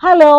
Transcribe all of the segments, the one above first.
Hello,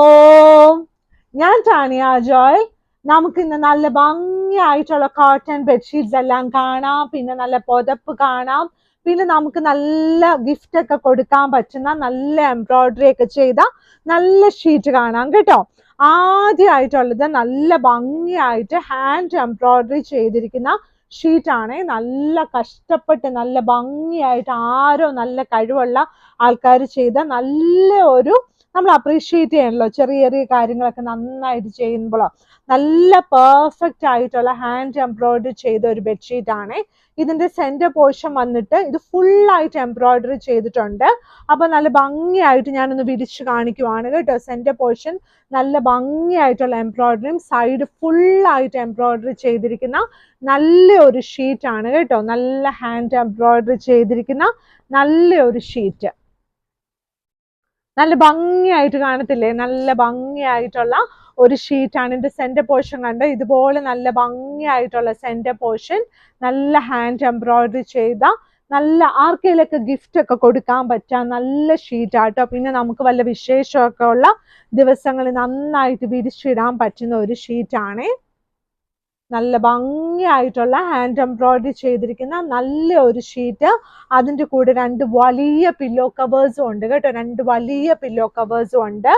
ഞാൻ ടാനിയ ജോയ്. നമുക്ക് ഇന്ന് നല്ല ഭംഗിയായിട്ടുള്ള കോട്ടൺ ബെഡ്ഷീറ്റ്സ് എല്ലാം കാണാം. പിന്നെ നല്ല പുതപ്പ് കാണാം. പിന്നെ നമുക്ക് നല്ല ഗിഫ്റ്റ് ഒക്കെ കൊടുക്കാൻ പറ്റുന്ന നല്ല എംബ്രോയിഡറി ഒക്കെ ചെയ്ത നല്ല ഷീറ്റ് കാണാം കേട്ടോ. ആദ്യമായിട്ടുള്ളത് നല്ല ഭംഗിയായിട്ട് ഹാൻഡ് എംബ്രോയിഡറി ചെയ്തിരിക്കുന്ന ഷീറ്റാണ്. നല്ല കഷ്ടപ്പെട്ട് നല്ല ഭംഗിയായിട്ട് ആരോ നല്ല കഴിവുള്ള ആൾക്കാർ ചെയ്ത നല്ല ഒരു നമ്മൾ അപ്രീഷിയേറ്റ് ചെയ്യണല്ലോ. ചെറിയ ചെറിയ കാര്യങ്ങളൊക്കെ നന്നായിട്ട് ചെയ്യുമ്പോഴോ നല്ല പെർഫെക്റ്റ് ആയിട്ടുള്ള ഹാൻഡ് എംബ്രോയിഡറി ചെയ്ത ഒരു ബെഡ്ഷീറ്റ് ആണ്. ഇതിന്റെ സെന്റർ പോർഷൻ വന്നിട്ട് ഇത് ഫുള്ളായിട്ട് എംബ്രോയിഡറി ചെയ്തിട്ടുണ്ട്. അപ്പൊ നല്ല ഭംഗിയായിട്ട് ഞാനൊന്ന് വിരിച്ച് കാണിക്കുവാണ് കേട്ടോ. സെന്റർ പോർഷൻ നല്ല ഭംഗിയായിട്ടുള്ള എംബ്രോയിഡറിയും സൈഡ് ഫുള്ളായിട്ട് എംബ്രോയിഡറി ചെയ്തിരിക്കുന്ന നല്ല ഒരു ഷീറ്റ് ആണ് കേട്ടോ. നല്ല ഹാൻഡ് എംബ്രോയിഡറി ചെയ്തിരിക്കുന്ന നല്ല ഒരു ഷീറ്റ്. നല്ല ഭംഗിയായിട്ട് കാണത്തില്ലേ? നല്ല ഭംഗിയായിട്ടുള്ള ഒരു ഷീറ്റാണ്. ഇതിന്റെ സെന്റർ പോർഷൻ കണ്ടോ? ഇതുപോലെ നല്ല ഭംഗിയായിട്ടുള്ള സെന്റർ പോർഷൻ, നല്ല ഹാൻഡ് എംബ്രോയിഡറി ചെയ്ത നല്ല ആർക്കെങ്കിലൊക്കെ ഗിഫ്റ്റ് ഒക്കെ കൊടുക്കാൻ പറ്റാൻ നല്ല ഷീറ്റാട്ടോ. പിന്നെ നമുക്ക് വല്ല വിശേഷമൊക്കെ ഉള്ള ദിവസങ്ങളിൽ നന്നായിട്ട് വിരിച്ചിടാൻ പറ്റുന്ന ഒരു ഷീറ്റാണ്. നല്ല ഭംഗിയായിട്ടുള്ള ഹാൻഡ് എംബ്രോയിഡറി ചെയ്തിരിക്കുന്ന നല്ല ഒരു ഷീറ്റ്. അതിൻ്റെ കൂടെ രണ്ട് വലിയ പില്ലോ കവേഴ്സും ഉണ്ട് കേട്ടോ. രണ്ട് വലിയ പില്ലോ കവേഴ്സും ഉണ്ട്.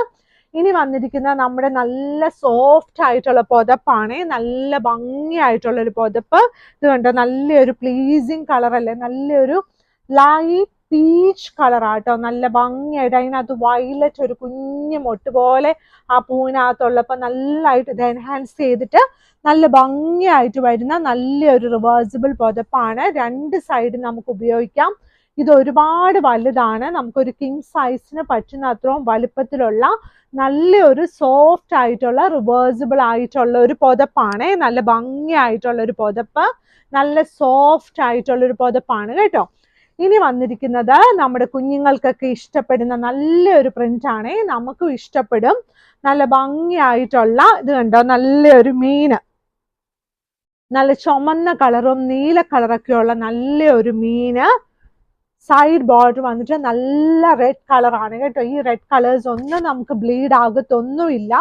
ഇനി വന്നിരിക്കുന്ന നമ്മുടെ നല്ല സോഫ്റ്റ് ആയിട്ടുള്ള പുതപ്പാണ്. നല്ല ഭംഗിയായിട്ടുള്ള ഒരു പുതപ്പ്. ഇത് കണ്ടോ, നല്ലൊരു പ്ലീസിങ് കളർ അല്ലേ? നല്ലൊരു ലൈറ്റ് പീച്ച് കളറാട്ടോ. നല്ല ഭംഗിയായിട്ട് അതിനകത്ത് വയലറ്റ് ഒരു കുഞ്ഞു മൊട്ട് പോലെ ആ പൂവിനകത്തുള്ളപ്പോൾ നല്ലതായിട്ട് ഇത് എൻഹാൻസ് ചെയ്തിട്ട് നല്ല ഭംഗിയായിട്ട് വരുന്ന നല്ലൊരു റിവേഴ്സിബിൾ പുതപ്പാണ്. രണ്ട് സൈഡ് നമുക്ക് ഉപയോഗിക്കാം. ഇത് ഒരുപാട് വലുതാണ്. നമുക്കൊരു കിങ് സൈസിന് പറ്റുന്ന അത്രയും വലുപ്പത്തിലുള്ള നല്ലൊരു സോഫ്റ്റ് ആയിട്ടുള്ള റിവേഴ്സിബിൾ ആയിട്ടുള്ള ഒരു പുതപ്പാണ്. നല്ല ഭംഗിയായിട്ടുള്ള ഒരു പുതപ്പ്, നല്ല സോഫ്റ്റ് ആയിട്ടുള്ള ഒരു പുതപ്പാണ് കേട്ടോ. ഇനി വന്നിരിക്കുന്നത് നമ്മുടെ കുഞ്ഞുങ്ങൾക്കൊക്കെ ഇഷ്ടപ്പെടുന്ന നല്ലൊരു പ്രിന്റ് ആണ്. നമുക്കും ഇഷ്ടപ്പെടും. നല്ല ഭംഗിയായിട്ടുള്ള ഇത് കണ്ടോ, നല്ലൊരു മീന്, നല്ല ചുമന്ന കളറും നീല കളറൊക്കെയുള്ള നല്ലൊരു മീന്. സൈഡ് ബോർഡർ വന്നിട്ട് നല്ല റെഡ് കളറാണ് കേട്ടോ. ഈ റെഡ് കളേഴ്സ് ഒന്നും നമുക്ക് ബ്ലീഡ് ആകത്തൊന്നുമില്ല.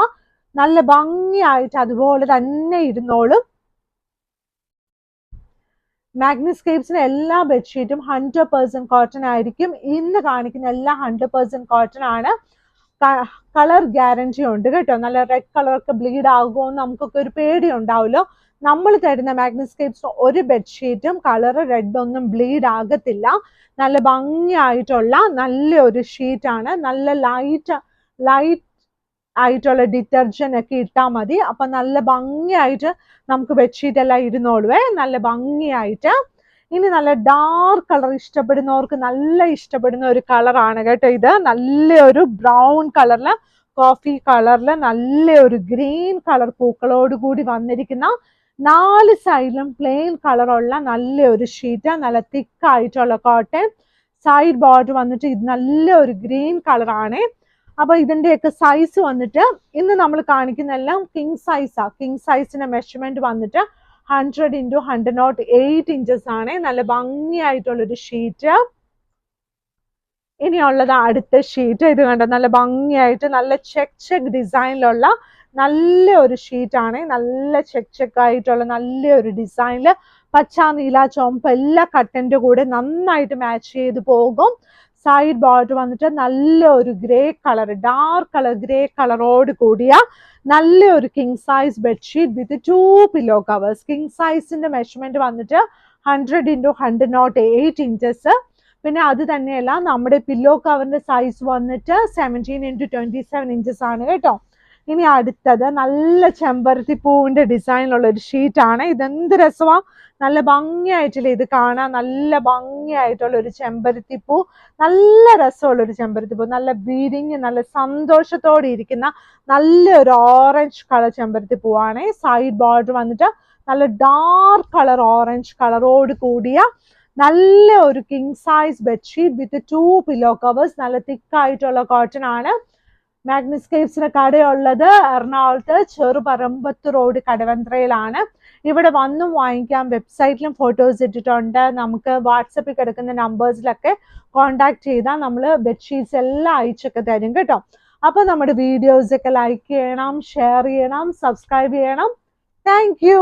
നല്ല ഭംഗിയായിട്ട് അതുപോലെ തന്നെ ഇരുന്നോളും. മാഗ്നിസ്കേപ്സിന് എല്ലാ ബെഡ്ഷീറ്റും 100% കോട്ടൺ ആയിരിക്കും. ഇന്ന് കാണിക്കുന്ന എല്ലാം 100% കോട്ടൺ ആണ്. കളർ ഗ്യാരണ്ടി ഉണ്ട് കേട്ടോ. നല്ല റെഡ് കളറൊക്കെ ബ്ലീഡ് ആകുമോ എന്ന് നമുക്കൊക്കെ ഒരു പേടി ഉണ്ടാവുമല്ലോ. നമ്മൾ തരുന്ന മാഗ്നിസ്കേപ്സ് ഒരു ബെഡ്ഷീറ്റും കളർ റെഡ് ഒന്നും ബ്ലീഡ് ആകത്തില്ല. നല്ല ഭംഗിയായിട്ടുള്ള നല്ലൊരു ഷീറ്റാണ്. നല്ല ലൈറ്റ് ആയിട്ടുള്ള ഡിറ്റർജന്റ് ഒക്കെ ഇട്ടാൽ മതി. അപ്പൊ നല്ല ഭംഗിയായിട്ട് നമുക്ക് ബെഡ്ഷീറ്റ് എല്ലാം ഇരുന്നോളുവേ, നല്ല ഭംഗിയായിട്ട്. ഇനി നല്ല ഡാർക്ക് കളർ ഇഷ്ടപ്പെടുന്നവർക്ക് നല്ല ഇഷ്ടപ്പെടുന്ന ഒരു കളറാണ് കേട്ടോ ഇത്. നല്ലൊരു ബ്രൗൺ കളറില്, കോഫി കളറില് നല്ലൊരു ഗ്രീൻ കളർ പൂക്കളോട് കൂടി വന്നിരിക്കുന്ന 4 സൈഡിലും പ്ലെയിൻ കളറുള്ള നല്ലൊരു ഷീറ്റ്. നല്ല തിക്കായിട്ടുള്ള കോട്ടൺ. സൈഡ് ബോർഡർ വന്നിട്ട് ഇത് നല്ലൊരു ഗ്രീൻ കളറാണ്. അപ്പൊ ഇതിന്റെയൊക്കെ സൈസ് വന്നിട്ട് ഇന്ന് നമ്മൾ കാണിക്കുന്ന എല്ലാം കിങ് സൈസാ. കിങ് സൈസിന്റെ മെഷർമെന്റ് വന്നിട്ട് 100x108 ഇഞ്ചസ് ആണ്. നല്ല ഭംഗിയായിട്ടുള്ളൊരു ഷീറ്റ്. ഇനിയുള്ളത് അടുത്ത ഷീറ്റ്. ഇത് കണ്ടോ, നല്ല ഭംഗിയായിട്ട് നല്ല ചെക്ക് ഡിസൈനിലുള്ള നല്ല ഒരു ഷീറ്റാണ്. നല്ല ചെക്ക് ആയിട്ടുള്ള നല്ലൊരു ഡിസൈനില് പച്ച, നീല, ചുവപ്പ് എല്ലാ കട്ടന്റെ കൂടെ നന്നായിട്ട് മാച്ച് ചെയ്ത് പോകും. സൈഡ് ബോർഡർ വന്നിട്ട് നല്ലൊരു grey colour, dark colour grey കളറോട് കൂടിയ നല്ലൊരു king size bedsheet with 2 pillow covers. King സൈസിന്റെ മെഷർമെന്റ് വന്നിട്ട് 100x108 ഇഞ്ചസ്. പിന്നെ അത് തന്നെയല്ല, നമ്മുടെ പില്ലോ കവറിന്റെ സൈസ് വന്നിട്ട് 17x27 ഇഞ്ചസ് ആണ് കേട്ടോ. ഇനി അടുത്തത് നല്ല ചെമ്പരത്തി പൂവിന്റെ ഡിസൈനിലുള്ള ഒരു ഷീറ്റാണ്. ഇതെന്ത് രസമാ, നല്ല ഭംഗിയായിട്ടില്ലേ ഇത് കാണാൻ. നല്ല ഭംഗിയായിട്ടുള്ള ഒരു ചെമ്പരത്തി പൂ, നല്ല രസമുള്ള ഒരു ചെമ്പരത്തി പൂ, നല്ല ബ്രീഡിങ്, നല്ല സന്തോഷത്തോടെ ഇരിക്കുന്ന നല്ലൊരു ഓറഞ്ച് കളർ ചെമ്പരത്തി പൂവാണ്. സൈഡ് ബോർഡർ വന്നിട്ട് നല്ല ഡാർക്ക് കളർ ഓറഞ്ച് കളറോട് കൂടിയ നല്ല ഒരു king size bedsheet with 2 pillow covers. നല്ല തിക്കായിട്ടുള്ള കോട്ടൺ ആണ്. മാഗ്നിസ്കേപ്സിന്റെ കടയുള്ളത് എറണാകുളത്ത് ചെറുപറമ്പത്ത് റോഡ് കടവന്ത്രയിലാണ്. ഇവിടെ വന്നും വാങ്ങിക്കാം. വെബ്സൈറ്റിലും ഫോട്ടോസ് ഇട്ടിട്ടുണ്ട്. നമുക്ക് വാട്സപ്പിൽ കിടക്കുന്ന നമ്പേഴ്സിലൊക്കെ കോണ്ടാക്ട് ചെയ്താൽ നമ്മൾ ബെഡ്ഷീറ്റ്സ് എല്ലാം അയച്ചൊക്കെ തരും കേട്ടോ. അപ്പൊ നമ്മുടെ വീഡിയോസ് ഒക്കെ ലൈക്ക് ചെയ്യണം, ഷെയർ ചെയ്യണം, സബ്സ്ക്രൈബ് ചെയ്യണം. Thank you.